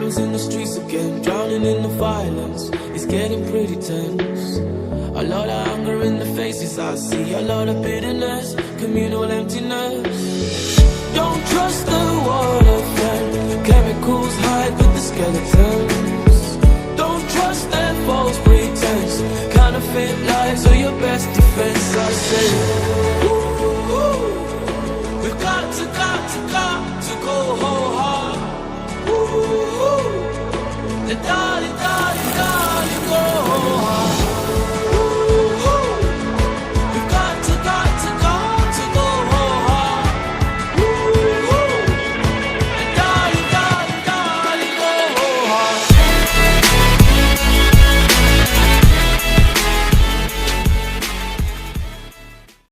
battles in the streets again, drowning in the violence. It's getting pretty tense. A lot of anger in the faces I see, a lot of bitterness, communal emptiness. Don't trust the water friend, chemicals hide with the skeletons. Don't trust their false pretense, counterfeit lies are your best defense, I say.